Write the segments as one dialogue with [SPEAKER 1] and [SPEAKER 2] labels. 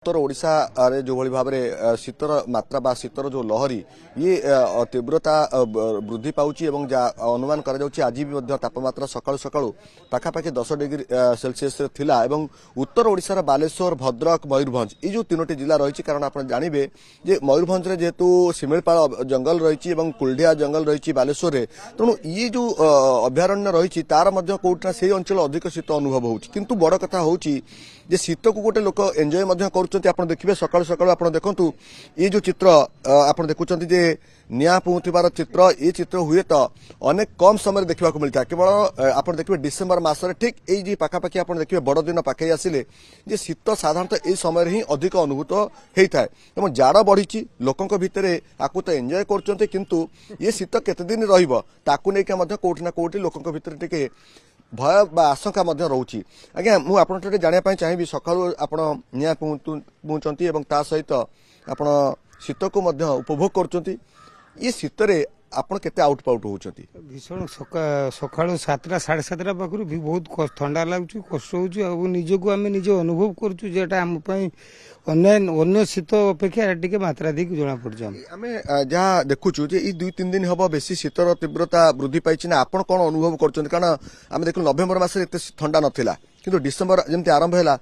[SPEAKER 1] उत्तर ओडिशा रे जो भाव में शीतर मात्रा बा शीतर जो लहरी ये तीव्रता वृद्धि पाउची एवं अनुमान करा जाउची आज भी तापमात्रा सकाळु सकाळु पाखापाखि 10 डिग्री सेल्सियस थिला एवं उत्तर ओडिशा बालेश्वर भद्रक मयूरभंज ये जो तीनोटी जिला रही कारण आप जानवे जे मयूरभंज रे जेहेतु शिमिलपाल जंगल रही कुलढिया जंगल रही बालेश्वर रे तेणु ये जो अभयारण्य रही तार कौटना से अंचल अधिक शीत अनुभव होउची किंतु बड़ कथा होउची जे शीत को गोटे लोक एंजॉय कर देखिए सकाल सकाल आप देखु ये जो चित्र आप देखुं जे निया पुहुबार चित्र ये चित्र हुए तो अनेक कम समय देखा मिलता केवल आप देखिए डिसेम्बर मसरे ठीक ये पाखापाखि आप देखिए बड़ दिन पाखे आसिले जे शीत साधारणतः ये समय ही अधिक अनुभूत होता है जाड़ बढ़ी लोकों भितर आपको तो एंजॉय कर किंतु ये शीत केते दिन रही कौटिना कौटि लोकों भितर टिके भय बा आशंका रोची आज्ञा मुझे जानापी चाहिए सका आप निया पहुँचती और सहित आप शीत को उपभोग कर शीतर आपड़ केते आउट पाउट होती
[SPEAKER 2] भीषण सका 7टा 7:30 पाखु भी बहुत ठंडा लगुच कष्ट हो निजक आम निजे अनुभव कर शीत अपेक्षा टे मात्राधिक जना पड़े
[SPEAKER 1] आम जहाँ देखुचु जे 2-3 दिन हम बेसी शीतर तीव्रता वृद्धि पाई ना आप कौन अनुभव कर कारण आम देख नवेम्बर मसरे एत ठंडा नाला कि डिसेम्बर जमी आरंभ है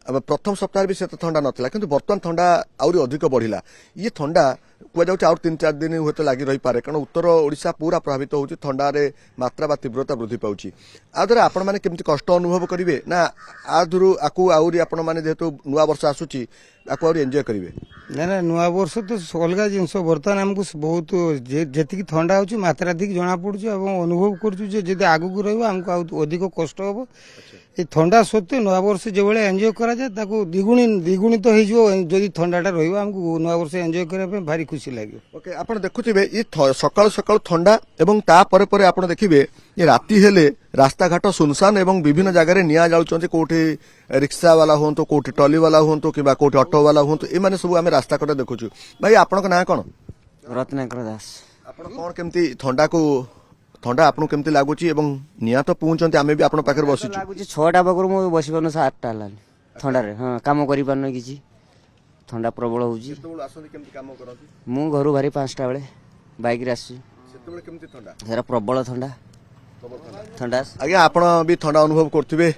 [SPEAKER 1] प्रथम सप्ताह भी ठंडा नाला कि बर्तमान ठंडा आहरी अधिक बढ़ला ये ठंडा कहुचे आउ 3-4 दिन हुए तो लगी रही पारे कारण उत्तर ओडिशा पूरा प्रभावित होती थंडारे मात्रा बा तीव्रता वृद्धि पाउची आ द्वारा आपण माने केमती कष्ट अनुभव करिवे ना आ दुरु आकु आउरी आपण माने जेहेतु नुआ वर्ष आसुची आकु आउरी एंजॉय करिवे
[SPEAKER 2] ना ना नुआ वर्ष तो अलग जिनस बर्तमान आमको बहुत जेतिकी ठंडा होची मात्राधिक जना पड़ुची एवं अनुभव करछु जे जदि आगु को रहबो हमको अधिक कष्ट होबो ये ठंडा सत्वे नुआ वर्ष जो भाई एंजॉय करा जाए ताको द्विगुणित हो जदि ठंडाटा रहिबो हमको नुआ वर्ष एंजॉय करबे भारी खुशी लागे ओके
[SPEAKER 1] आपण देखुथिबे ये सकाळ सकाळ ठंडा एवं ता परे परे आपण देखिबे ये राती हेले रास्ता घाट सुनसान एवं विभिन्न जगह निया जाउचंती कोठी रिक्शा वाला होंतो कोठी ट्रॉली वाला होंतो कि कोठी ऑटो वाला होंतो ए माने सब आमे रास्ता कटे देखुछु भाई आपन का ना कोन
[SPEAKER 3] रत्नाकर दास
[SPEAKER 1] आपण कोन केमती ठंडा आपन केमती लागुची एवं निया तो पहुंचंती आमे भी आपन पाखर बसिछु
[SPEAKER 3] लागुची 6टा पाखर मो बसि परनो 7टा लानी ठंडा रे हां काम करि परनो किछि ठंडा प्रबल होउची
[SPEAKER 1] केतबेल आसोनी केमती काम करती
[SPEAKER 3] मु घरु भारी 5टा बेले बाइक रे आसी
[SPEAKER 1] सेतबेल केमती ठंडा
[SPEAKER 3] हेरा प्रबल ठंडा
[SPEAKER 1] आज्ञा आपण भी ठंडा अनुभव करथिबे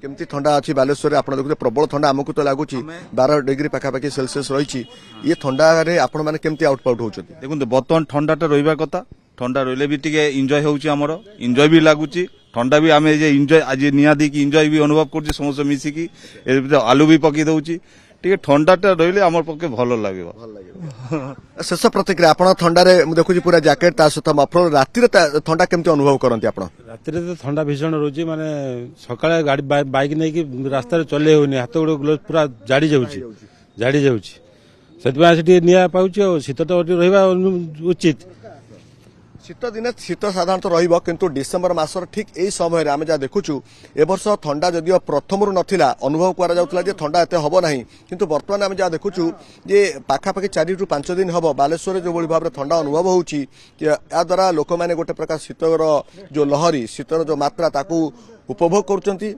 [SPEAKER 1] केमती ठंडा अच्छी बालेश्वर आप देखते प्रबल ठंडा आमको तो लगुच 12 डिग्री पाखापाखि सेल्सियस रही ये ठंडा आपण मैंने केमती आउटपाउट होती
[SPEAKER 4] देखो बर्तमान ठंडाटा रहा कथा ठंडा रही भी टे इंजय होमर इंजय भी लगुच ठंडा भी आम इंजय आज निया दी इंजय भी अनुभव कर समस्त मिसिकी आलू भी पकई दौची टे ठंडाटा रही आम पक्षे भल लगे
[SPEAKER 1] शेष प्रतिक्रिया आप ठंडा देखुची पूरा जैकेट सहित मफलर राति ठंडा केमती अनुभव करती आप
[SPEAKER 5] राति तो ठंडा भीषण रोचे माने सकाळे गाड़ी बाइक नहीं कि रास्ता चले होनी हाथ गोड़ ग्लोव पूरा जाड़ी जाऊँगी से निया पाऊँ शीत तो रहा उचित
[SPEAKER 1] शीत दिन शीत साधारणतः रहिबो किंतु डिसेम्बर मासर ठीक यही समय आम जहाँ देखुचु ए वर्ष ठंडा जदियो प्रथम नथिला अनुभव करा जाउतला जे ठंडा एते हबो नाही किंतु वर्तमान आम जहाँ देखुचु जे पाखापाखि 4 ରୁ 5 दिन हबो बालेश्वर जो भाव में ठंडा अनुभव होउची या द्वारा लोक माने गोटे प्रकार शीतर जो लहरी शीतर जो मात्रा ताकू उपभोग करुचंती।